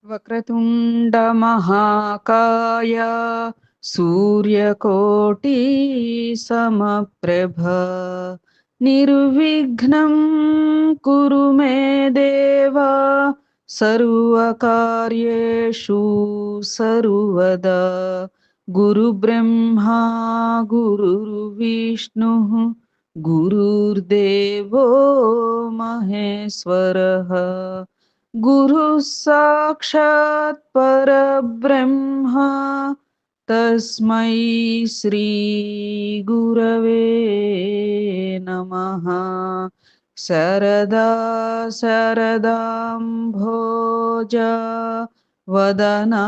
వక్రతుండ మహాకాయ సూర్యకోటి సమప్రభ నిర్విఘ్నం కురు మే దేవా సర్వకార్యేషు సర్వదా గురు బ్రహ్మా గురుర్విష్ణు గురుర్దేవో మహేశ్వరః గురు సాక్షాత్ పరబ్రహ్మ తస్మై శ్రీ గురవే నమః. శారదా శారదాంభోజ వదనా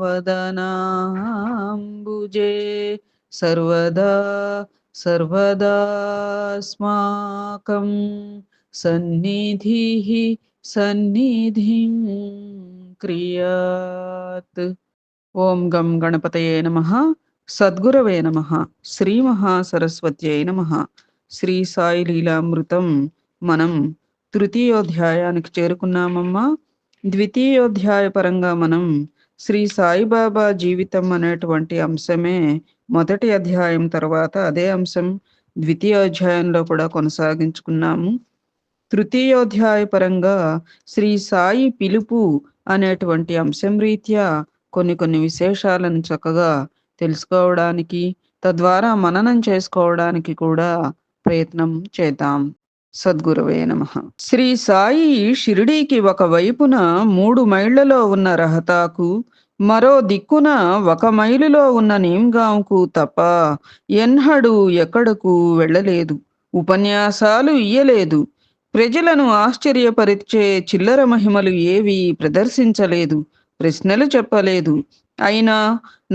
వదనాంబుజే సర్వదా సర్వదాస్మాకం సన్నిధిః సన్నిధిం క్రియాత్. ఓం గం గణపతయే నమః. సద్గురవే నమః. శ్రీ మహాసరస్వత్యై నమః. శ్రీ సాయి లీలామృతం మనం తృతీయోధ్యాయానికి చేరుకున్నామమ్మా. ద్వితీయోధ్యాయ పరంగా మనం శ్రీ సాయిబాబా జీవితం అనేటువంటి అంశమే మొదటి అధ్యాయం తర్వాత అదే అంశం ద్వితీయోధ్యాయంలో కూడా కొనసాగించుకున్నాము. తృతీయోధ్యాయ పరంగా శ్రీ సాయి పిలుపు అనేటువంటి అంశం రీత్యా కొన్ని విశేషాలను చక్కగా తెలుసుకోవడానికి, తద్వారా మననం చేసుకోవడానికి కూడా ప్రయత్నం చేద్దాం. సద్గురవే నమః. శ్రీ సాయి షిరిడీకి ఒక వైపున 3 మైళ్లలో ఉన్న రహతాకు, మరో దిక్కున 1 మైలులో ఉన్న నీమ్గాంకు తప్ప ఎన్నడూ ఎక్కడకు వెళ్ళలేదు. ఉపన్యాసాలు ఇయ్యలేదు. ప్రజలను ఆశ్చర్యపరిచే చిల్లర మహిమలు ఏవీ ప్రదర్శించలేదు. ప్రశ్నలు చెప్పలేదు. అయినా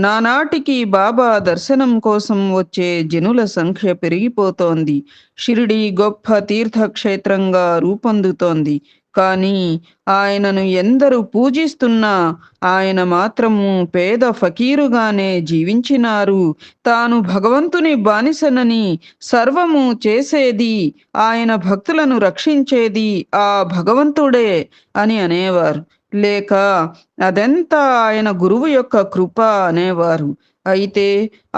నానాటికి బాబా దర్శనం కోసం వచ్చే జనుల సంఖ్య పెరిగిపోతోంది. షిరిడి గొప్ప తీర్థక్షేత్రంగా రూపొందుతోంది. కానీ ఆయనను ఎందరు పూజిస్తున్నా ఆయన మాత్రము పేద ఫకీరుగానే జీవించినారు. తాను భగవంతుని బానిసనని, సర్వము చేసేది, ఆయన భక్తులను రక్షించేది ఆ భగవంతుడే అని అనేవారు. లేక అదంతా ఆయన గురువు యొక్క కృప అనేవారు. అయితే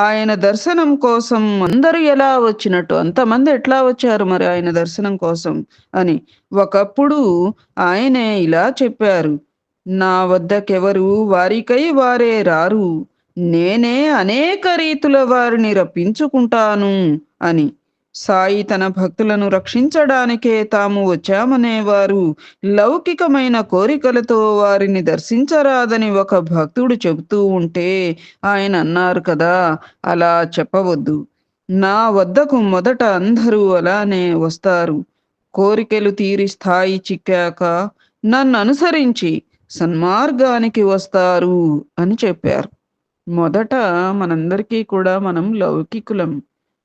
ఆయన దర్శనం కోసం అందరూ ఎలా వచ్చినట్టు అంతమంది ఎట్లా వచ్చారు మరి ఆయన దర్శనం కోసం అని ఒకప్పుడు ఆయనే ఇలా చెప్పారు: నా వద్దకెవరు వారికై వారే రారు, నేనే అనేక రీతుల వారిని రప్పించుకుంటాను అని. సాయి తన భక్తులను రక్షించడానికే తాము వచ్చామనేవారు లౌకికమైన కోరికలతో వారిని దర్శించరాదని ఒక భక్తుడు చెబుతూ ఉంటే ఆయన అన్నారు కదా, అలా చెప్పవద్దు. నా వద్దకు మొదట అందరూ అలానే వస్తారు. కోరికలు తీరి స్థాయి చిక్కాక నన్ను అనుసరించి సన్మార్గానికి వస్తారు అని చెప్పారు. మొదట మనందరికీ కూడా మనం లౌకికులం.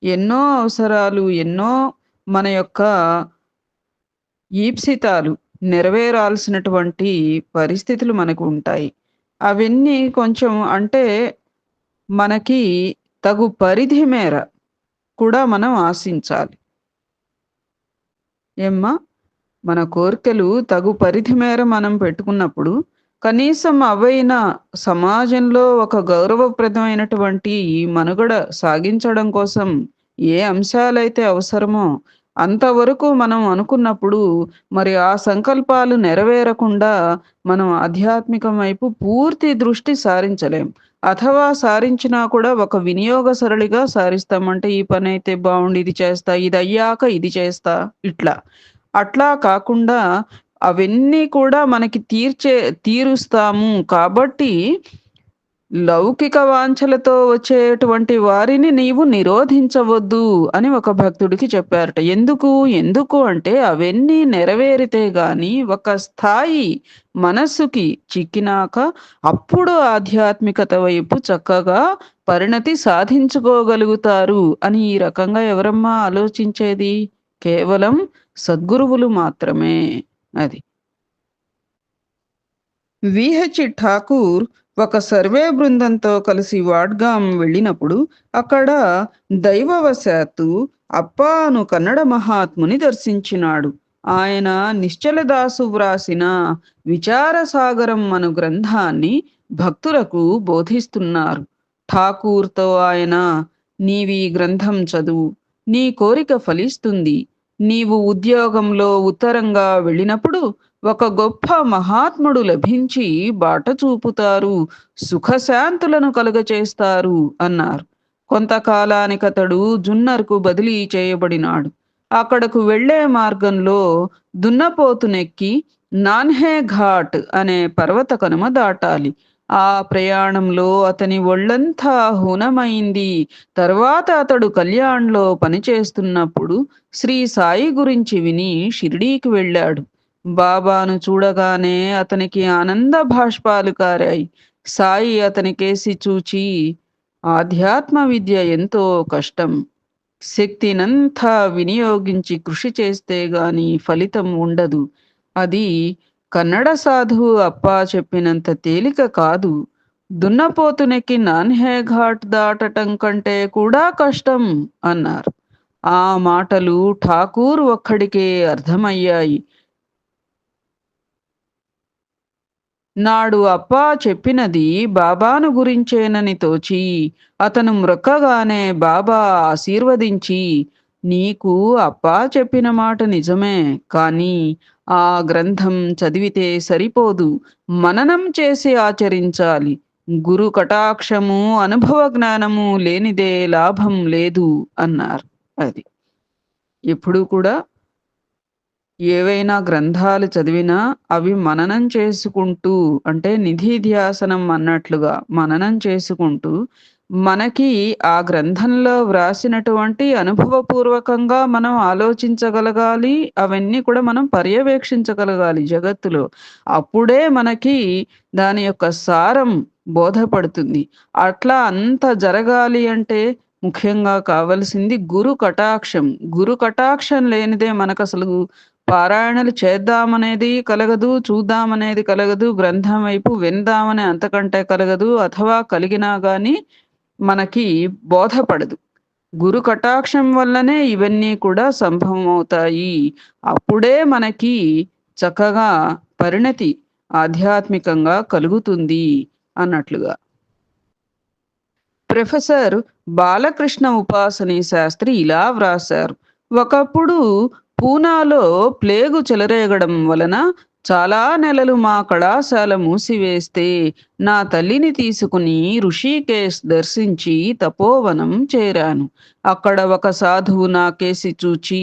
ఎన్నో అవసరాలు, ఎన్నో మన యొక్క ఈప్సితాలు నెరవేరాల్సినటువంటి పరిస్థితులు మనకు ఉంటాయి. అవన్నీ కొంచెం అంటే మనకి తగు పరిధి మేర కూడా మనం ఆశించాలి. ఏమ్మా, మన కోరికలు తగు పరిధి మేర మనం పెట్టుకున్నప్పుడు కనీసం అవైనా సమాజంలో ఒక గౌరవప్రదమైనటువంటి మనుగడ సాగించడం కోసం ఏ అంశాలైతే అవసరమో అంతవరకు మనం అనుకున్నప్పుడు మరి ఆ సంకల్పాలు నెరవేరకుండా మనం ఆధ్యాత్మికం వైపు పూర్తి దృష్టి సారించలేం. అథవా సారించినా కూడా ఒక వినియోగ సరళిగా సారిస్తామంటే ఈ పని అయితే బాగుండి ఇది చేస్తా, ఇది అయ్యాక ఇది చేస్తా, ఇట్లా. అట్లా కాకుండా అవన్నీ కూడా మనకి తీరుస్తాము కాబట్టి లౌకిక వాంఛలతో వచ్చేటువంటి వారిని నీవు నిరోధించవద్దు అని ఒక భక్తుడికి చెప్పారట. ఎందుకు అంటే అవన్నీ నెరవేరితే గాని ఒక స్థాయి మనస్సుకి చిక్కినాక అప్పుడు ఆధ్యాత్మికత వైపు చక్కగా పరిణతి సాధించుకోగలుగుతారు అని. ఈ రకంగా ఎవరమ్మా ఆలోచించేది? కేవలం సద్గురువులు మాత్రమే. అది విహెచ్ ఠాకూర్ ఒక సర్వే బృందంతో కలిసి వాడ్గాం వెళ్ళినప్పుడు అక్కడ దైవవశాత్తు అప్ప అను కన్నడ మహాత్ముని దర్శించినాడు. ఆయన నిశ్చలదాసు వ్రాసిన విచారసాగరం అను గ్రంథాన్ని భక్తులకు బోధిస్తున్నారు. ఠాకూర్‌తో ఆయన, "నీవీ గ్రంథం చదువు. నీ కోరిక ఫలిస్తుంది. నీవు ఉద్యోగంలో ఉత్తరంగా వెళ్ళినప్పుడు ఒక గొప్ప మహాత్ముడు లభించి బాట చూపుతారు, సుఖశాంతులను కలుగచేస్తారు" అన్నారు. కొంతకాలానికతడు జున్నర్‌కు బదిలీ చేయబడినాడు. అక్కడకు వెళ్ళే మార్గంలో దున్నపోతునెక్కి నాన్హే ఘాట్ అనే పర్వత కనుమ దాటాలి. ఆ ప్రయాణంలో అతని ఒళ్ళంతా హూనమైంది. తర్వాత అతడు కళ్యాణ్‌లో పనిచేస్తున్నప్పుడు శ్రీ సాయి గురించి విని షిరిడీకి వెళ్ళాడు. బాబాను చూడగానే అతనికి ఆనంద బాష్పాలు కారాయి. సాయి అతనికేసి చూచి, "ఆధ్యాత్మ విద్య ఎంతో కష్టం. శక్తినంతా వినియోగించి కృషి చేస్తే గాని ఫలితం ఉండదు. అది కన్నడ సాధువు అప్పా చెప్పినంత తేలిక కాదు. దున్నపోతునెక్కి నాన్హే ఘాట్ దాటటం కంటే కూడా కష్టం" అన్నారు. ఆ మాటలు ఠాకూర్ ఒక్కడికే అర్థమయ్యాయి. నాడు అప్పా చెప్పినది బాబాను గురించేనని తోచి అతను మ్రొక్కగానే బాబా ఆశీర్వదించి, "నీకు అప్పా చెప్పిన మాట నిజమే, కానీ ఆ గ్రంథం చదివితే సరిపోదు. మననం చేసి ఆచరించాలి. గురు కటాక్షము, అనుభవ జ్ఞానము లేనిదే లాభం లేదు" అన్నారు. అది. ఎప్పుడూ కూడా ఏవైనా గ్రంథాలు చదివినా అవి మననం చేసుకుంటూ, అంటే నిధిధ్యాసనం అన్నట్లుగా మననం చేసుకుంటూ, మనకి ఆ గ్రంథంలో వ్రాసినటువంటి అనుభవపూర్వకంగా మనం ఆలోచించగలగాలి. అవన్నీ కూడా మనం పర్యవేక్షించగలగాలి జగత్తులో. అప్పుడే మనకి దాని యొక్క సారం బోధపడుతుంది. అట్లా అంత జరగాలి అంటే ముఖ్యంగా కావలసింది గురు కటాక్షం. గురు కటాక్షం లేనిదే మనకసలు పారాయణలు చేద్దామనేది కలగదు, చూద్దామనేది కలగదు, గ్రంథం వైపు విందామని అంతకంటే కలగదు. అథవా కలిగినా గాని మనకి బోధపడదు. గురు కటాక్షం వల్లనే ఇవన్నీ కూడా సంభవమవుతాయి. అప్పుడే మనకి చక్కగా పరిణతి ఆధ్యాత్మికంగా కలుగుతుంది అన్నట్లుగా. ప్రొఫెసర్ బాలకృష్ణ ఉపాసని శాస్త్రి ఇలా వ్రాశారు: "ఒకప్పుడు పూనాలో ప్లేగు చెలరేగడం వలన చాలా నెలలు మా కళాశాల మూసివేస్తే నా తల్లిని తీసుకుని ఋషికేశ్ దర్శించి తపోవనం చేరాను. అక్కడ ఒక సాధువు నాకేసి చూచి,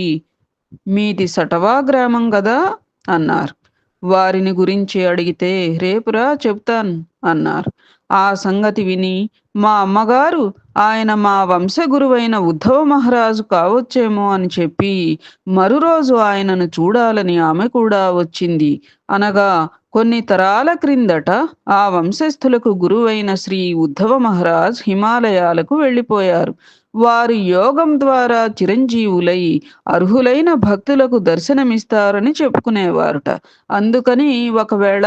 'మీది సటవా గ్రామం గదా' అన్నారు. వారిని గురించి అడిగితే 'రేపురా చెప్తాను' అన్నారు. ఆ సంగతి విని మా అమ్మగారు ఆయన మా వంశగురువైన ఉద్ధవ మహారాజు కావచ్చేమో అని చెప్పి మరురోజు ఆయనను చూడాలని ఆమె కూడా వచ్చింది. అనగా కొన్ని తరాల క్రిందట ఆ వంశస్థులకు గురువైన శ్రీ ఉద్ధవ మహారాజ్ హిమాలయాలకు వెళ్ళిపోయారు. వారు యోగం ద్వారా చిరంజీవులై అర్హులైన భక్తులకు దర్శనమిస్తారని చెప్పుకునేవారుట. అందుకని ఒకవేళ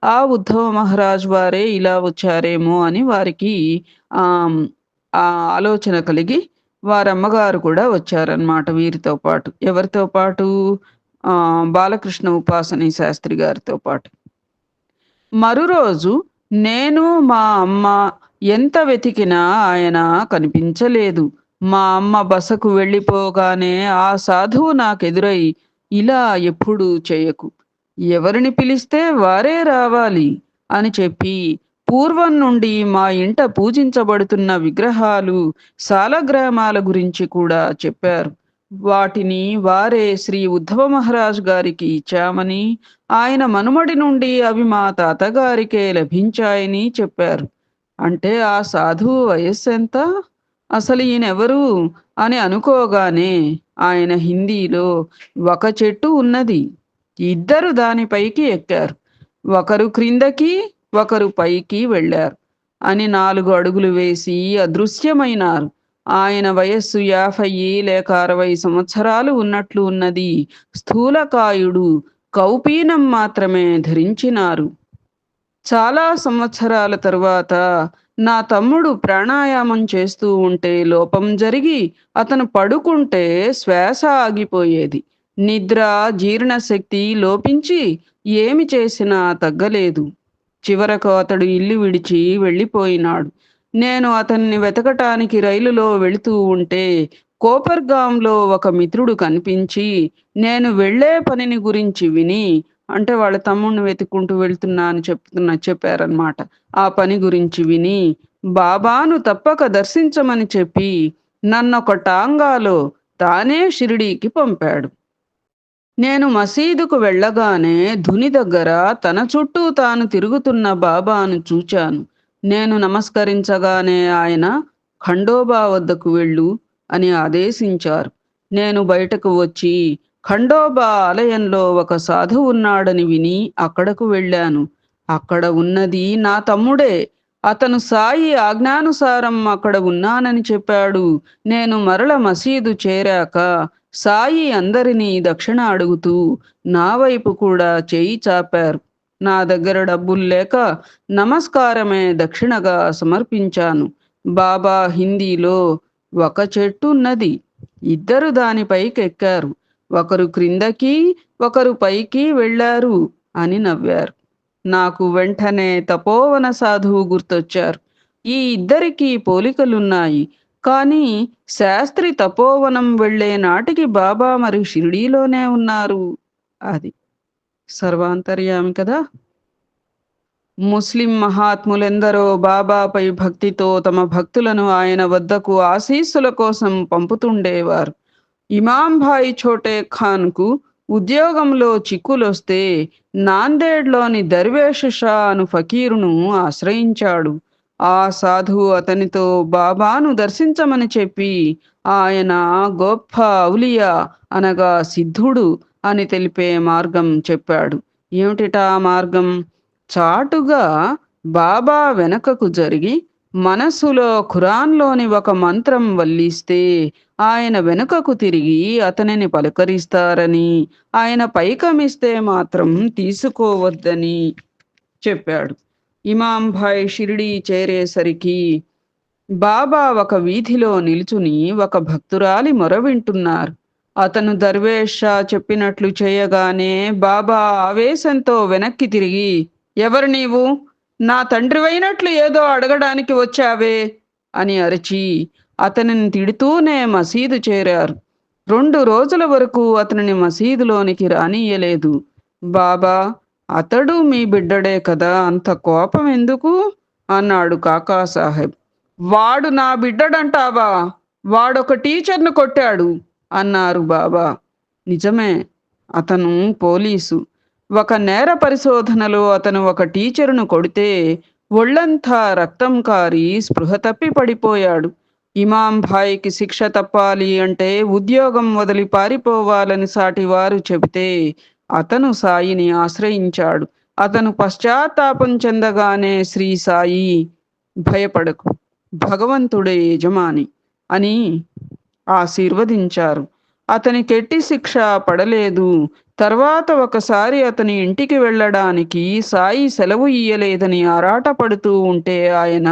ఆ ఉద్ధవ మహారాజ్ వారే ఇలా వచ్చారేమో అని వారికి ఆహ్, ఆ ఆలోచన కలిగి వారమ్మగారు కూడా వచ్చారన్నమాట వీరితో పాటు. ఎవరితో పాటు? బాలకృష్ణ ఉపాసని శాస్త్రి గారితో పాటు. మరురోజు నేను, మా అమ్మ ఎంత వెతికినా ఆయన కనిపించలేదు. మా అమ్మ బసకు వెళ్ళిపోగానే ఆ సాధువు నాకెదురై, "ఇలా ఎప్పుడూ చేయకు. ఎవరిని పిలిస్తే వారే రావాలి" అని చెప్పి పూర్వం నుండి మా ఇంట పూజించబడుతున్న విగ్రహాలు, సాలగ్రామాల గురించి కూడా చెప్పారు. వాటిని వారే శ్రీ ఉద్ధవ మహారాజ్ గారికి ఇచ్చామని, ఆయన మనుమడి నుండి అవి మా తాతగారికే లభించాయని చెప్పారు. అంటే ఆ సాధువు వయస్సెంత? అసలు ఈయనెవరు అని అనుకోగానే ఆయన హిందీలో, "ఒక చెట్టు ఉన్నది. ఇద్దరు దానిపైకి ఎక్కారు. ఒకరు క్రిందకి, ఒకరు పైకి వెళ్ళారు" అని 4 అడుగులు వేసి అదృశ్యమైనారు. ఆయన వయస్సు 50 లేక 60 సంవత్సరాలు ఉన్నట్లు ఉన్నది. స్థూలకాయుడు, కౌపీనం మాత్రమే ధరించినారు. చాలా సంవత్సరాల తరువాత నా తమ్ముడు ప్రాణాయామం చేస్తూ ఉంటే లోపం జరిగి అతను పడుకుంటే శ్వాస ఆగిపోయేది. నిద్ర, జీర్ణశక్తి లోపించి ఏమి చేసినా తగ్గలేదు. చివరకు అతడు ఇల్లు విడిచి వెళ్ళిపోయినాడు. నేను అతన్ని వెతకటానికి రైలులో వెళుతూ ఉంటే కోపర్గాంలో ఒక మిత్రుడు కనిపించి నేను వెళ్ళే పనిని గురించి విని, అంటే వాళ్ళ తమ్ముడిని వెతుక్కుంటూ వెళ్తున్నా అని చెప్పారనమాట. ఆ పని గురించి విని బాబాను తప్పక దర్శించమని చెప్పి నన్నొక టాంగాలో తానే షిరిడీకి పంపాడు. నేను మసీదుకు వెళ్ళగానే ధుని దగ్గర తన చుట్టూ తాను తిరుగుతున్న బాబాను చూచాను. నేను నమస్కరించగానే ఆయన ఖండోబా వద్దకు వెళ్ళు అని ఆదేశించారు. నేను బయటకు వచ్చి ఖండోబా ఆలయంలో ఒక సాధువు ఉన్నాడని విని అక్కడకు వెళ్ళాను. అక్కడ ఉన్నది నా తమ్ముడే. అతను సాయి ఆజ్ఞానుసారం అక్కడ ఉన్నానని చెప్పాడు. నేను మరల మసీదు చేరాక సాయి అందరినీ దక్షిణ అడుగుతూ నా వైపు కూడా చేయి చాపారు. నా దగ్గర డబ్బులు లేక నమస్కారమే దక్షిణగా సమర్పించాను. బాబా హిందీలో ఒక చెట్టున్నది, ఇద్దరు దానిపైకెక్కారు, ఒకరు క్రిందకి ఒకరు పైకి వెళ్ళారు అని నవ్వారు. నాకు వెంటనే తపోవన సాధువు గుర్తొచ్చారు. ఈ ఇద్దరికీ పోలికలున్నాయి. కానీ శాస్త్రి తపోవనం వెళ్ళే నాటికి బాబా మరి షిరిడీలోనే ఉన్నారు. అది సర్వాంతర్యామి కదా. ముస్లిం మహాత్ములెందరో బాబాపై భక్తితో తమ భక్తులను ఆయన వద్దకు ఆశీస్సుల కోసం పంపుతుండేవారు. ఇమాం భాయ్ ఛోటే ఖాన్కు ఉద్యోగంలో చిక్కులొస్తే నాందేడ్లోని దర్వేష్ షా అను ఫకీరును ఆశ్రయించాడు. ఆ సాధువు అతనితో బాబాను దర్శించమని చెప్పి ఆయన గొప్ప ఔలియా అనగా సిద్ధుడు అని తెలిపే మార్గం చెప్పాడు. ఏమిటిటా మార్గం? చాటుగా బాబా వెనకకు జరిగి మనస్సులో ఖురాన్లోని ఒక మంత్రం వల్లిస్తే ఆయన వెనుకకు తిరిగి అతనిని పలకరిస్తారని, ఆయన పైకమిస్తే మాత్రం తీసుకోవద్దని చెప్పాడు. ఇమాం భాయ్ షిరిడీ చేరేసరికి బాబా ఒక వీధిలో నిల్చుని ఒక భక్తురాలి మొర వింటున్నారు. అతను దర్వేష్ షా చెప్పినట్లు చేయగానే బాబా ఆవేశంతో వెనక్కి తిరిగి, ఎవరు నీవు? నా తండ్రివైనట్లు ఏదో అడగడానికి వచ్చావే అని అరిచి అతనిని తిడుతూనే మసీదు చేరారు. 2 రోజుల వరకు అతనిని మసీదులోనికి రానియ్యలేదు. బాబా, అతడు మీ బిడ్డడే కదా, అంత కోపం ఎందుకు అన్నాడు కాకాసాహెబ్. వాడు నా బిడ్డడంటావా? వాడొక టీచర్ను కొట్టాడు అన్నారు బాబా. నిజమే, అతను పోలీసు. ఒక నేర పరిశోధనలో అతను ఒక టీచరును కొడితే ఒళ్ళంతా రక్తం కారి స్పృహ తప్పి పడిపోయాడు. ఇమాం భాయ్కి శిక్ష తప్పాలి అంటే ఉద్యోగం వదిలి పారిపోవాలని సాటివారు చెబితే అతను సాయిని ఆశ్రయించాడు. అతను పశ్చాత్తాపం చెందగానే శ్రీ సాయి, భయపడకు, భగవంతుడే యజమాని అని ఆశీర్వదించారు. అతనికెట్టి శిక్ష పడలేదు. తర్వాత ఒకసారి అతని ఇంటికి వెళ్ళడానికి సాయి సెలవు ఇయ్యలేదని ఆరాటపడుతూ ఉంటే ఆయన,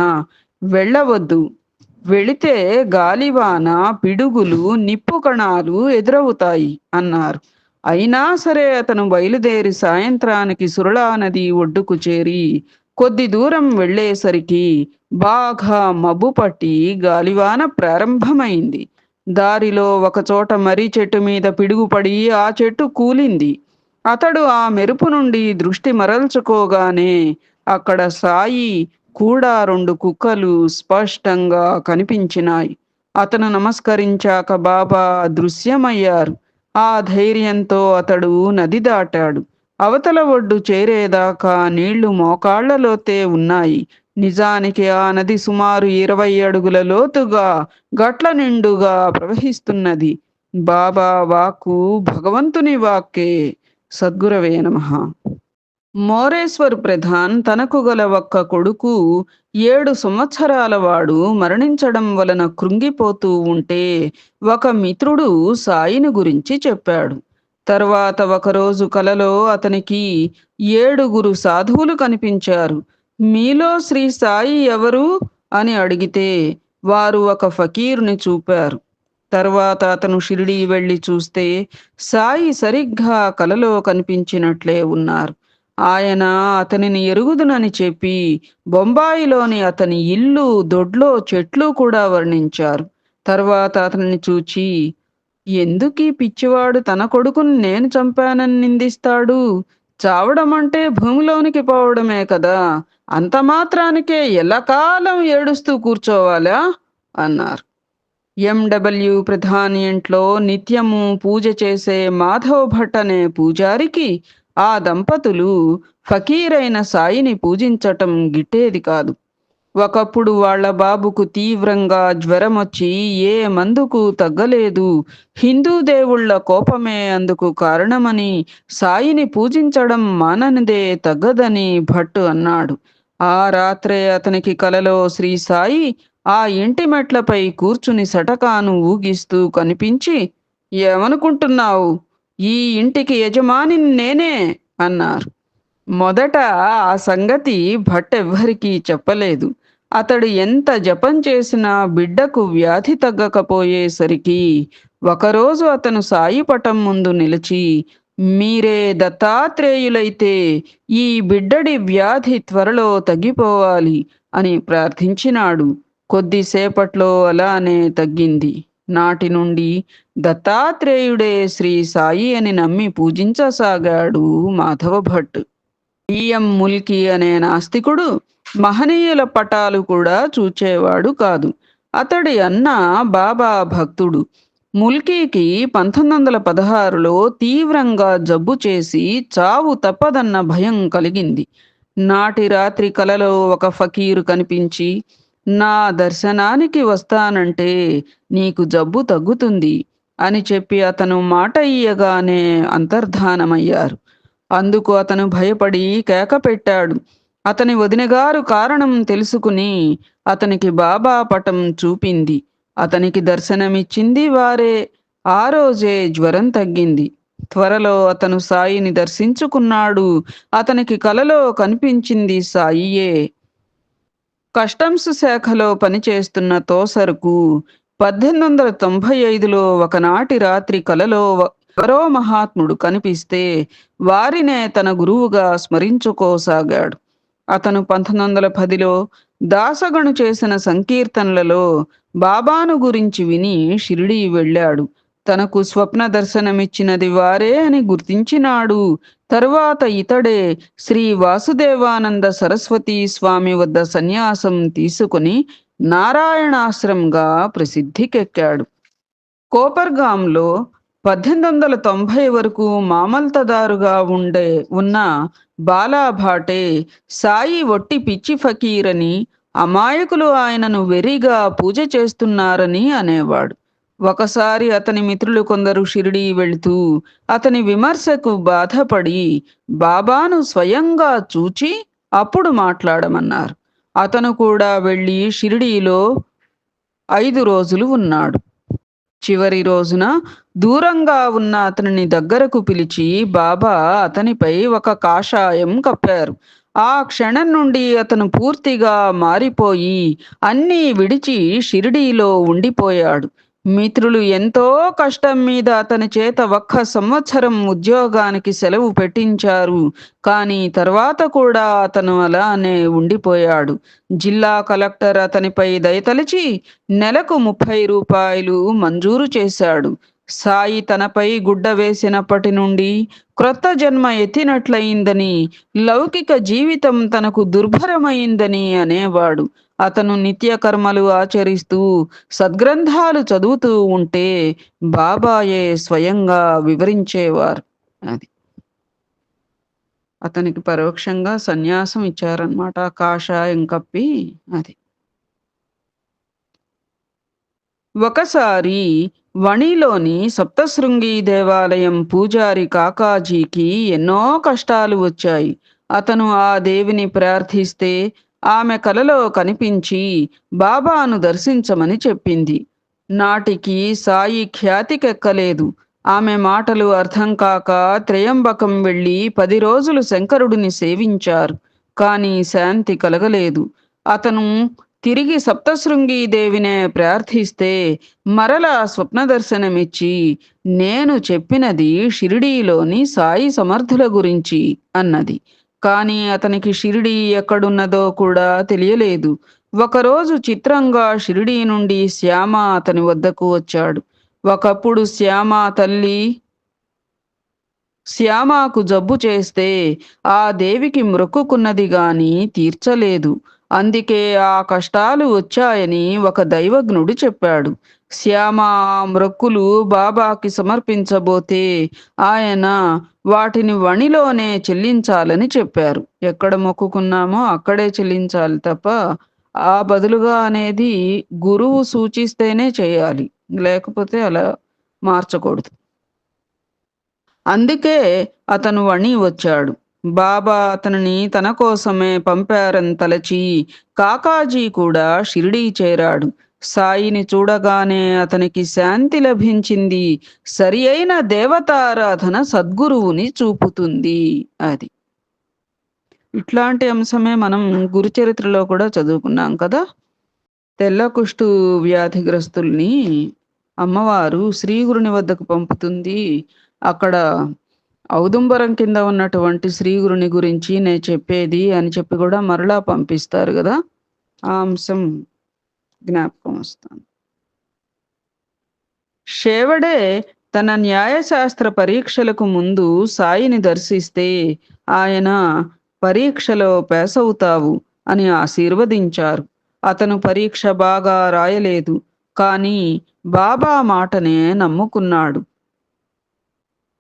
వెళ్ళవద్దు, వెళితే గాలివాన, పిడుగులు, నిప్పు కణాలు ఎదురవుతాయి అన్నారు. అయినా సరే అతను బయలుదేరి సాయంత్రానికి సురళా నది ఒడ్డుకు చేరి కొద్ది దూరం వెళ్ళేసరికి బాగా మబ్బు పట్టి గాలివాన ప్రారంభమైంది. దారిలో ఒకచోట మర్రి చెట్టు మీద పిడుగుపడి ఆ చెట్టు కూలింది. అతడు ఆ మెరుపు నుండి దృష్టి మరల్చుకోగానే అక్కడ సాయి కూడా 2 కుక్కలు స్పష్టంగా కనిపించినాయి. అతను నమస్కరించాక బాబా దృశ్యమయ్యారు. ఆ ధైర్యంతో అతడు నది దాటాడు. అవతల ఒడ్డు చేరేదాకా నీళ్లు మోకాళ్లలోతే ఉన్నాయి. నిజానికి ఆ నది సుమారు 20 అడుగుల లోతుగా గట్ల నిండుగా ప్రవహిస్తున్నది. బాబా వాక్కు భగవంతుని వాక్కే. సద్గురవే నమః. మోరేశ్వర్ ప్రధాన్ తనకు గల ఒక్క కొడుకు 7 సంవత్సరాల వాడు మరణించడం వలన కృంగిపోతూ ఉంటే ఒక మిత్రుడు సాయిని గురించి చెప్పాడు. తర్వాత ఒకరోజు కలలో అతనికి 7 సాధువులు కనిపించారు. మీలో శ్రీ సాయి ఎవరు అని అడిగితే వారు ఒక ఫకీరుని చూపారు. తర్వాత అతను షిరిడీ వెళ్లి చూస్తే సాయి సరిగ్గా కలలో కనిపించినట్లే ఉన్నారు. ఆయన అతనిని ఎరుగుదునని చెప్పి బొంబాయిలోని అతని ఇల్లు, దొడ్లో చెట్లు కూడా వర్ణించారు. తర్వాత అతనిని చూచి, ఎందుకీ పిచ్చివాడు తన కొడుకుని నేను చంపానని నిందిస్తాడు? చావడమంటే భూమిలోనికి పోవడమే కదా! అంత మాత్రానికే ఎల్లకాలం ఏడుస్తూ కూర్చోవాలా? అన్నారు. ఎండబ్ల్యూ ప్రధాని ఇంట్లో నిత్యము పూజ చేసే మాధవ్ భట్ అనే పూజారికి ఆ దంపతులు ఫకీరైన సాయిని పూజించటం గిట్టేది కాదు. ఒకప్పుడు వాళ్ళ బాబుకు తీవ్రంగా జ్వరమొచ్చి ఏ మందుకు తగ్గలేదు. హిందూ దేవుళ్ళ కోపమే అందుకు కారణమని, సాయిని పూజించడం మాననిదే తగ్గదని భట్టు అన్నాడు. ఆ రాత్రే అతనికి కలలో శ్రీ సాయి ఆ ఇంటి మెట్లపై కూర్చుని సటకాను ఊగిస్తూ కనిపించి, ఏమనుకుంటున్నావు? ఈ ఇంటికి యజమానిని నేనే అన్నారు. మొదట ఆ సంగతి భట్టెవ్వరికీ చెప్పలేదు. అతడు ఎంత జపం చేసినా బిడ్డకు వ్యాధి తగ్గకపోయేసరికి ఒకరోజు అతను సాయి పటం ముందు నిలిచి, మీరే దత్తాత్రేయులైతే ఈ బిడ్డడి వ్యాధి త్వరలో తగ్గిపోవాలి అని ప్రార్థించినాడు. కొద్దిసేపట్లో అలానే తగ్గింది. నాటి నుండి దత్తాత్రేయుడే శ్రీ సాయి అని నమ్మి పూజించసాగాడు మాధవ భట్. ఈఎం ముల్కీ అనే నాస్తికుడు మహనీయుల పటాలు కూడా చూచేవాడు కాదు. అతడి అన్న బాబా భక్తుడు. ముల్కీకి 1916లో తీవ్రంగా జబ్బు చేసి చావు తప్పదన్న భయం కలిగింది. నాటి రాత్రి కలలో ఒక ఫకీరు కనిపించి, నా దర్శనానికి వస్తానంటే నీకు జబ్బు తగ్గుతుంది అని చెప్పి అతను మాట ఇయ్యగానే అంతర్ధానమయ్యారు. అందుకు అతను భయపడి కేక పెట్టాడు. అతని వదినగారు కారణం తెలుసుకుని అతనికి బాబా పటం చూపింది. అతనికి దర్శనమిచ్చింది వారే. ఆ రోజే జ్వరం తగ్గింది. త్వరలో అతను సాయిని దర్శించుకున్నాడు. అతనికి కలలో కనిపించింది సాయియే. కస్టమ్స్ శాఖలో పనిచేస్తున్న తోసరుకు 1895లో ఒకనాటి రాత్రి కలలో ఎవరో మహాత్ముడు కనిపిస్తే వారినే తన గురువుగా స్మరించుకోసాగాడు. అతను 1910లో దాసగను చేసిన సంకీర్తనలలో బాబాను గురించి విని షిరిడీ వెళ్ళాడు. తనకు స్వప్న దర్శనమిచ్చినది వారే అని గుర్తించినాడు. తరువాత ఇతడే శ్రీ వాసుదేవానంద సరస్వతి స్వామి వద్ద సన్యాసం తీసుకుని నారాయణాశ్రంగా ప్రసిద్ధికెక్కాడు. కోపర్గాంలో 1890 వరకు మామల్తదారుగా ఉన్న బాలాభాటే సాయి ఒట్టి పిచ్చి ఫకీరని, అమాయకులు ఆయనను వెర్రిగా పూజ చేస్తున్నారని అనేవాడు. ఒకసారి అతని మిత్రులు కొందరు షిరిడీ వెళుతూ అతని విమర్శకు బాధపడి బాబాను స్వయంగా చూచి అప్పుడు మాట్లాడమన్నారు. అతను కూడా వెళ్ళి షిరిడీలో 5 రోజులు ఉన్నాడు. చివరి రోజున దూరంగా ఉన్న అతనిని దగ్గరకు పిలిచి బాబా అతనిపై ఒక కాషాయం కప్పారు. ఆ క్షణం నుండి అతను పూర్తిగా మారిపోయి అన్నీ విడిచి షిరిడీలో ఉండిపోయాడు. మిత్రులు ఎంతో కష్టం మీద అతని చేత 1 సంవత్సరం ఉద్యోగానికి సెలవు పెట్టించారు. కానీ తర్వాత కూడా అతను అలానే ఉండిపోయాడు. జిల్లా కలెక్టర్ అతనిపై దయతలిచి నెలకు 30 రూపాయలు మంజూరు చేశాడు. సాయి తనపై గుడ్డ వేసినప్పటి నుండి క్రొత్త జన్మ ఎత్తినట్లయిందని, లౌకిక జీవితం తనకు దుర్భరమైందని అనేవాడు. అతను నిత్య కర్మలు ఆచరిస్తూ సద్గ్రంథాలు చదువుతూ ఉంటే బాబాయే స్వయంగా వివరించేవారు. అది అతనికి పరోక్షంగా సన్యాసం ఇచ్చారన్నమాట. కాషాయం కప్పి అది. ఒకసారి వణిలోని సప్తశృంగి దేవాలయం పూజారి కాకాజీకి ఎన్నో కష్టాలు వచ్చాయి. అతను ఆ దేవిని ప్రార్థిస్తే ఆమె కలలో కనిపించి బాబాను దర్శించమని చెప్పింది. నాటికి సాయి ఖ్యాతికెక్కలేదు. ఆమె మాటలు అర్థం కాక త్రయంబకం వెళ్ళి 10 రోజులు శంకరుడిని సేవించారు. కానీ శాంతి కలగలేదు. అతను తిరిగి సప్తశృంగి దేవినే ప్రార్థిస్తే మరలా స్వప్న దర్శనమిచ్చి, నేను చెప్పినది షిరిడీలోని సాయి సమర్థుల గురించి అన్నది. కానీ అతనికి షిరిడీ ఎక్కడున్నదో కూడా తెలియలేదు. ఒకరోజు చిత్రంగా షిరిడీ నుండి శ్యామ అతని వద్దకు వచ్చాడు. ఒకప్పుడు శ్యామకు జబ్బు చేస్తే ఆ దేవికి మ్రొక్కుకున్నది గాని తీర్చలేదు. అందుకే ఆ కష్టాలు వచ్చాయని ఒక దైవజ్ఞుడు చెప్పాడు. శ్యామ ఆ మ్రొక్కులు బాబాకి సమర్పించబోతే ఆయన వాటిని వణిలోనే చెల్లించాలని చెప్పారు. ఎక్కడ మొక్కుకున్నామో అక్కడే చెల్లించాలి తప్ప ఆ బదులుగా అనేది గురువు సూచిస్తేనే చేయాలి. లేకపోతే అలా మార్చకూడదు. అందుకే అతను వణి వచ్చాడు. బాబా అతనిని తన కోసమే పంపారని తలచి కాకాజీ కూడా షిరిడీ చేరాడు. సాయిని చూడగానే అతనికి శాంతి లభించింది. సరి అయిన దేవతారాధన సద్గురువుని చూపుతుంది. అది. ఇట్లాంటి అంశమే మనం గురుచరిత్రలో కూడా చదువుకున్నాం కదా. తెల్ల కుష్టు వ్యాధిగ్రస్తుల్ని అమ్మవారు శ్రీగురుని వద్దకు పంపుతుంది. అక్కడ ఔదుంబరం కింద ఉన్నటువంటి శ్రీగురుని గురించి నేను చెప్పేది అని చెప్పి కూడా మరలా పంపిస్తారు కదా. ఆ అంశం జ్ఞాపకం వస్తాను. షేవడే తన న్యాయశాస్త్ర పరీక్షలకు ముందు సాయిని దర్శిస్తే ఆయన పరీక్షలో పేసవుతావు అని ఆశీర్వదించారు. అతను పరీక్ష బాగా రాయలేదు, కానీ బాబా మాటనే నమ్ముకున్నాడు.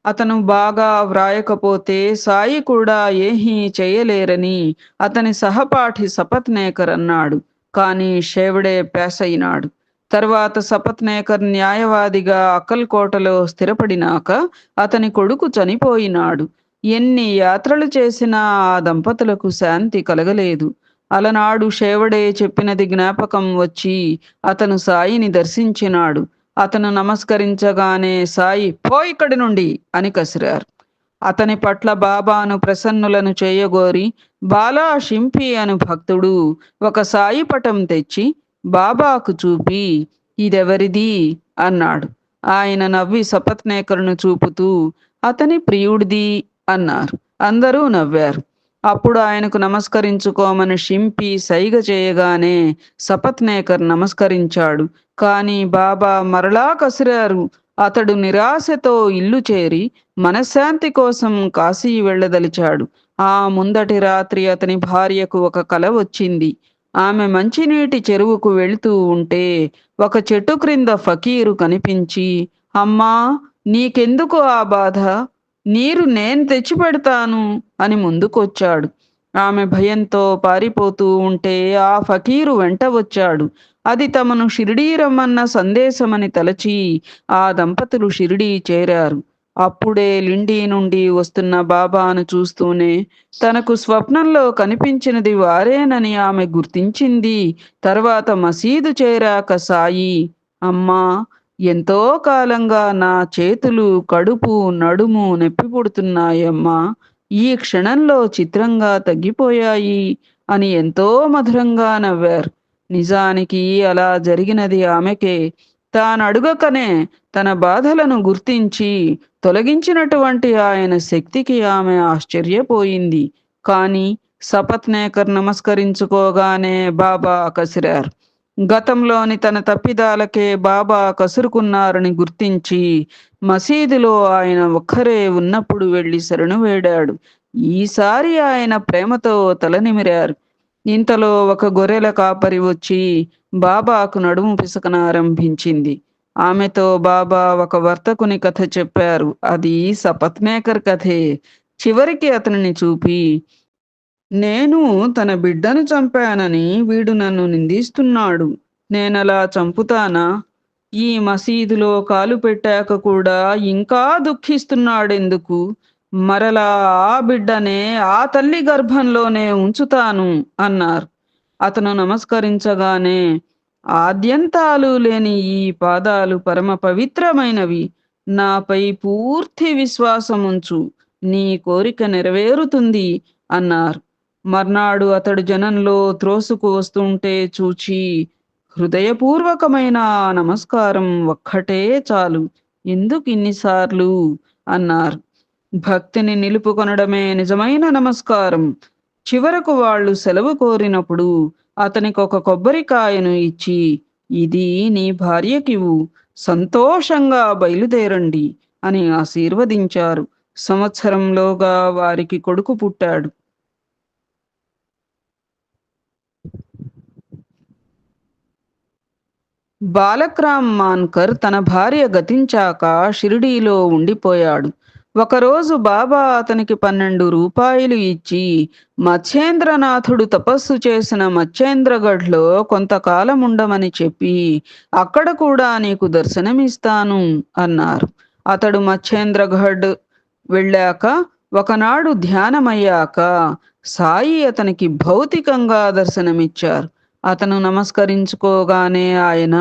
అతను బాగా వ్రాయకపోతే సాయి కూడా ఏమీ చేయలేరని అతని సహపాఠి సపత్నేకర్ అన్నాడు. కానీ షేవడే పేసైనాడు. తర్వాత సపత్నేకర్ న్యాయవాదిగా అక్కల్కోటలో స్థిరపడినాక అతని కొడుకు చనిపోయినాడు. ఎన్ని యాత్రలు చేసినా ఆ దంపతులకు శాంతి కలగలేదు. అలనాడు షేవడే చెప్పినది జ్ఞాపకం వచ్చి అతను సాయిని దర్శించినాడు. అతను నమస్కరించగానే సాయి పో ఇక్కడి నుండి అని కసిరారు. అతని పట్ల బాబాను ప్రసన్నులను చేయగోరి బాలా షింపి అను భక్తుడు ఒక సాయి పటం తెచ్చి బాబాకు చూపి ఇదెవరిది అన్నాడు. ఆయన నవ్వి సపత్నేకరును చూపుతూ అతని ప్రియుడిది అన్నారు. అందరూ నవ్వారు. అప్పుడు ఆయనకు నమస్కరించుకోమని షింపి సైగ చేయగానే సపత్నేకర్ నమస్కరించాడు. కాని బాబా మరలా కసిరారు. అతడు నిరాశతో ఇల్లు చేరి మనశ్శాంతి కోసం కాశీ వెళ్ళదలిచాడు. ఆ ముందటి రాత్రి అతని భార్యకు ఒక కల వచ్చింది. ఆమె మంచినీటి చెరువుకు వెళుతూ ఉంటే ఒక చెట్టు క్రింద ఫకీరు కనిపించి, అమ్మా, నీకెందుకు ఆ బాధ? నీరు నేను తెచ్చిపెడతాను అని ముందుకొచ్చాడు. ఆమె భయంతో పారిపోతూ ఉంటే ఆ ఫకీరు వెంట వచ్చాడు. అది తమను షిరిడీ రమ్మన్న సందేశమని తలచి ఆ దంపతులు షిరిడీ చేరారు. అప్పుడే లిండి నుండి వస్తున్న బాబాను చూస్తూనే తనకు స్వప్నంలో కనిపించినది వారేనని ఆమె గుర్తించింది. తర్వాత మసీదు చేరాక సాయి, అమ్మా, ఎంతో కాలంగా నా చేతులు, కడుపు, నడుము నొప్పి పుడుతున్నాయమ్మా. ఈ క్షణంలో చిత్రంగా తగ్గిపోయాయి అని ఎంతో మధురంగా నవ్వారు. నిజానికి అలా జరిగినది ఆమెకే. తానడుగకనే తన బాధలను గుర్తించి తొలగించినటువంటి ఆయన శక్తికి ఆమె ఆశ్చర్యపోయింది. కాని సపత్నేకర్ నమస్కరించుకోగానే బాబా కసిరారు. గతంలోని తన తప్పిదాలకే బాబా కసురుకున్నారని గుర్తించి మసీదులో ఆయన ఒక్కరే ఉన్నప్పుడు వెళ్లి శరణు వేడాడు. ఈసారి ఆయన ప్రేమతో తలనిమిరారు. ఇంతలో ఒక గొర్రెల కాపరి వచ్చి బాబాకు నడుము పిసకనారంభించింది. ఆమెతో బాబా ఒక వర్తకుని కథ చెప్పారు. అది సపత్నేకర్ కథే. చివరికి అతనిని చూపి, నేను తన బిడ్డను చంపానని వీడు నన్ను నిందిస్తున్నాడు. నేనలా చంపుతానా? ఈ మసీదులో కాలు పెట్టాక కూడా ఇంకా దుఃఖిస్తున్నాడెందుకు? మరలా ఆ బిడ్డనే ఆ తల్లి గర్భంలోనే ఉంచుతాను అన్నారు. అతను నమస్కరించగానే, ఆద్యంతాలు లేని ఈ పాదాలు పరమ పవిత్రమైనవి. నాపై పూర్తి విశ్వాసముంచు, నీ కోరిక నెరవేరుతుంది అన్నారు. మర్నాడు అతడు జనంలో త్రోసుకు వస్తుంటే చూచి, హృదయపూర్వకమైన ఆ నమస్కారం ఒక్కటే చాలు, ఎందుకిన్నిసార్లు అన్నారు. భక్తిని నిలుపుకొనడమే నిజమైన నమస్కారం. చివరకు వాళ్ళు సెలవు కోరినప్పుడు అతనికొక కొబ్బరికాయను ఇచ్చి, ఇది నీ భార్యకివ్వు, సంతోషంగా బయలుదేరండి అని ఆశీర్వదించారు. సంవత్సరంలోగా వారికి కొడుకు పుట్టాడు. బాలక్రామ్ మాన్కర్ తన భార్య గతించాక షిరిడీలో ఉండిపోయాడు. ఒకరోజు బాబా అతనికి 12 రూపాయలు ఇచ్చి, మత్స్యేంద్రనాథుడు తపస్సు చేసిన మచ్చేంద్రగఢ్లో కొంతకాలం ఉండమని చెప్పి, అక్కడ కూడా నీకు దర్శనమిస్తాను అన్నారు. అతడు మచ్చేంద్రగఢ్ వెళ్ళాక, ఒకనాడు ధ్యానమయ్యాక సాయి అతనికి భౌతికంగా దర్శనమిచ్చారు. అతను నమస్కరించుకోగానే ఆయన,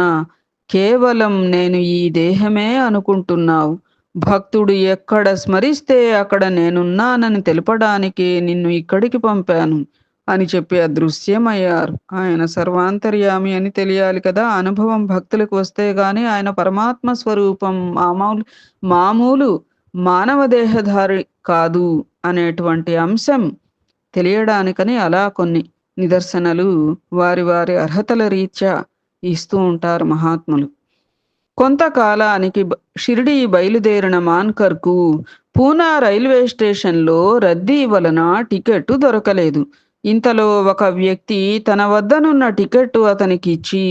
కేవలం నేను ఈ దేహమే అనుకుంటున్నావు. భక్తుడు ఎక్కడ స్మరిస్తే అక్కడ నేనున్నానని తెలపడానికే నిన్ను ఇక్కడికి పంపాను అని చెప్పి అదృశ్యమయ్యారు. ఆయన సర్వాంతర్యామి అని తెలియాలి కదా! అనుభవం భక్తులకు వస్తే గాని ఆయన పరమాత్మ స్వరూపం మామూలు మామూలు మానవ దేహధారి కాదు అనేటువంటి అంశం తెలియడానికని అలా కొన్ని నిదర్శనలు వారి వారి అర్హతల రీత్యా ఇస్తూ ఉంటారు మహాత్ములు. కొంతకాలానికి షిరిడీ బయలుదేరిన మాన్కర్కు పూనా రైల్వే స్టేషన్లో రద్దీ వలన టికెట్టు దొరకలేదు. ఇంతలో ఒక వ్యక్తి తన వద్దనున్న టికెట్టు అతనికి ఇచ్చి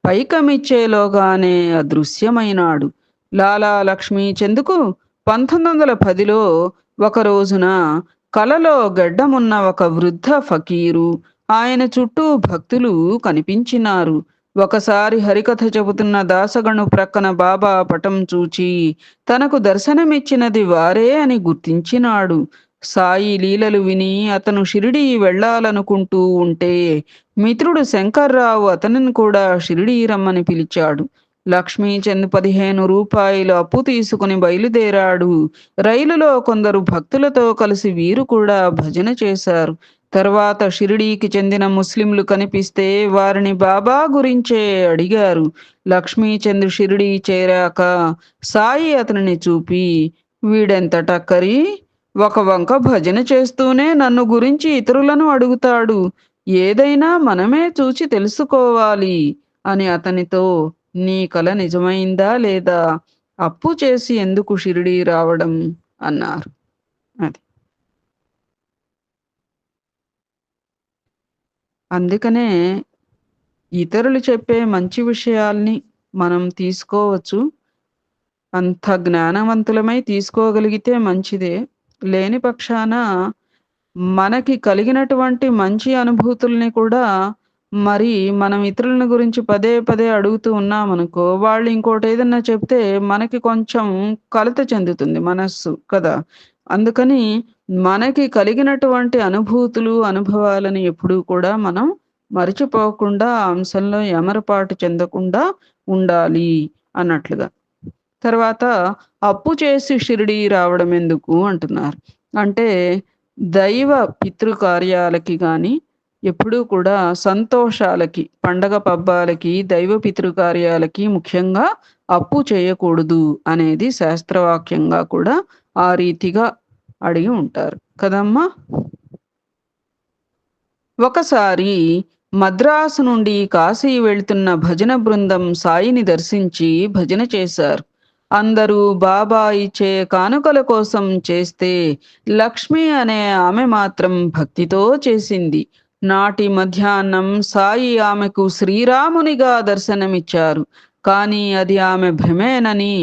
పైకమిచ్చేలోగానే అదృశ్యమైనాడు. లాలా లక్ష్మీ చెందుకు 1910లో ఒక రోజున కలలో గడ్డమున్న ఒక వృద్ధ ఫకీరు, ఆయన చుట్టూ భక్తులు కనిపించినారు. ఒకసారి హరికథ చెబుతున్న దాసగను ప్రక్కన బాబా పటం చూచి తనకు దర్శనమిచ్చినది వారే అని గుర్తించినాడు. సాయి లీలలు విని అతను షిరిడీ వెళ్ళాలనుకుంటూ ఉంటే మిత్రుడు శంకర్రావు అతనిని కూడా షిరిడీ రమ్మని పిలిచాడు. లక్ష్మీచంద్ 15 రూపాయలు అప్పు తీసుకుని బయలుదేరాడు. రైలులో కొందరు భక్తులతో కలిసి వీరు కూడా భజన చేశారు. తర్వాత షిరిడీకి చెందిన ముస్లింలు కనిపిస్తే వారిని బాబా గురించే అడిగారు. లక్ష్మీచంద్ షిరిడీ చేరాక సాయి అతనిని చూపి, వీడెంత టక్కరి, ఒక వంక భజన చేస్తూనే నన్ను గురించి ఇతరులను అడుగుతాడు, ఏదైనా మనమే చూచి తెలుసుకోవాలి అని అతనితో, నీ కల నిజమైందా లేదా, అప్పు చేసి ఎందుకు షిరిడీ రావడం అన్నారు. అది అందుకనే ఇతరులు చెప్పే మంచి విషయాల్ని మనం తీసుకోవచ్చు. అంత జ్ఞానవంతులమై తీసుకోగలిగితే మంచిదే. లేని పక్షాన మనకి కలిగినటువంటి మంచి అనుభూతుల్ని కూడా మరి మనం ఇతరులని గురించి పదే పదే అడుగుతూ ఉన్నామనుకో, వాళ్ళు ఇంకోటేదన్నా చెప్తే మనకి కొంచెం కలత చెందుతుంది మనస్సు కదా! అందుకని మనకి కలిగినటువంటి అనుభూతులు, అనుభవాలని ఎప్పుడూ కూడా మనం మరిచిపోకుండా ఆ అంశంలో ఎమరపాటు చెందకుండా ఉండాలి అన్నట్లుగా. తర్వాత అప్పు చేసి షిరిడీ రావడం ఎందుకు అంటున్నారు. అంటే దైవ పితృకార్యాలకి గాని, ఎప్పుడూ కూడా సంతోషాలకి, పండగ పబ్బాలకి, దైవ పితృకార్యాలకి ముఖ్యంగా అప్పు చేయకూడదు అనేది శాస్త్రవాక్యంగా కూడా ఆ రీతిగా అడిగి ఉంటారు కదమ్మా! ఒకసారి మద్రాసు నుండి కాశీ వెళ్తున్న భజన బృందం సాయిని దర్శించి భజన చేశారు. అందరూ బాబా ఇచ్చే కానుకల కోసం చేస్తే లక్ష్మి అనే ఆమె మాత్రం భక్తితో చేసింది. నాటి మధ్యాహ్నం సాయి ఆమెకు శ్రీరామునిగా దర్శనమిచ్చారు. కానీ అది ఆమె భ్రమేనని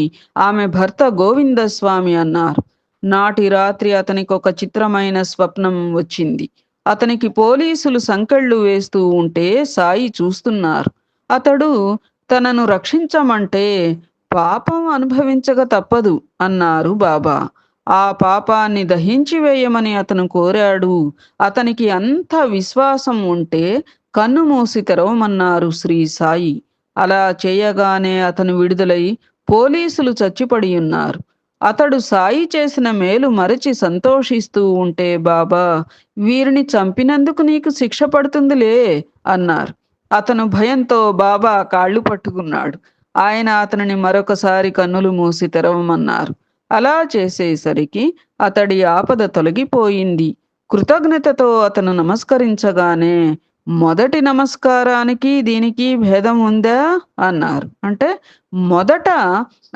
ఆమె భర్త గోవిందస్వామి అన్నారు. నాటి రాత్రి అతనికి ఒక చిత్రమైన స్వప్నం వచ్చింది. అతనికి పోలీసులు సంకెళ్ళు వేస్తూ ఉంటే సాయి చూస్తున్నారు. అతడు తనను రక్షించమంటే పాపం అనుభవించక తప్పదు అన్నారు బాబా. ఆ పాపాన్ని దహించి వేయమని అతను కోరాడు. అతనికి అంత విశ్వాసం ఉంటే కన్ను మూసి తెరవమన్నారు శ్రీ సాయి. అలా చేయగానే అతను విడుదలై పోలీసులు చచ్చిపడి ఉన్నారు. అతడు సాయి చేసిన మేలు మరచి సంతోషిస్తూ ఉంటే బాబా, వీరిని చంపినందుకు నీకు శిక్ష పడుతుందిలే అన్నారు. అతను భయంతో బాబా కాళ్ళు పట్టుకున్నాడు. ఆయన అతనిని మరొకసారి కన్నులు మూసి తెరవమన్నారు. అలా చేసేసరికి అతడి ఆపద తొలగిపోయింది. కృతజ్ఞతతో అతను నమస్కరించగానే, మొదటి నమస్కారానికి దీనికి భేదం ఉందా అన్నారు. అంటే మొదట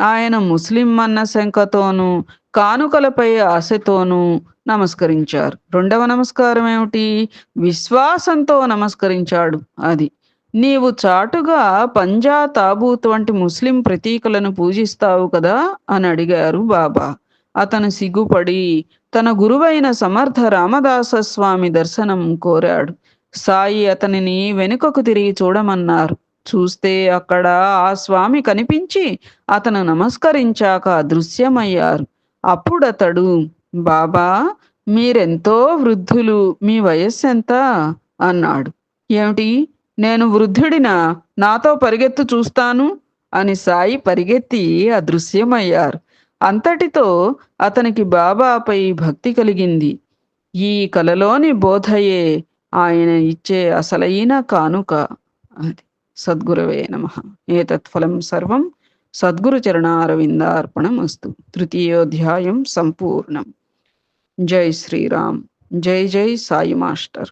ఆయన ముస్లిం అన్న శంకతోనూ, కానుకలపై ఆశతోనూ నమస్కరించారు. రెండవ నమస్కారం ఏమిటి? విశ్వాసంతో నమస్కరించాడు. అది, నీవు చాటుగా పంజా, తాబూత్ వంటి ముస్లిం ప్రతీకలను పూజిస్తావు కదా అని అడిగారు బాబా. అతను సిగ్గుపడి తన గురువైన సమర్థ రామదాస స్వామి దర్శనం కోరాడు. సాయి అతనిని వెనుకకు తిరిగి చూడమన్నారు. చూస్తే అక్కడ ఆ స్వామి కనిపించి అతను నమస్కరించాక అదృశ్యమయ్యారు. అప్పుడతడు, బాబా, మీరెంతో వృద్ధులు, మీ వయస్సెంత అన్నాడు. ఏమిటి, నేను వృద్ధుడినా? నాతో పరిగెత్తు చూస్తాను అని సాయి పరిగెత్తి అదృశ్యమయ్యారు. అంతటితో అతనికి బాబాపై భక్తి కలిగింది. ఈ కలలోని బోధయే ఆయన ఇచ్చే అసలైన కానుక. అది. సద్గురవే నమః. ఏతత్ఫలం సర్వం సద్గురు చరణారవిందార్పణమస్తు. తృతీయోధ్యాయం సంపూర్ణం. జై శ్రీరామ్. జై జై సాయి మాస్టర్.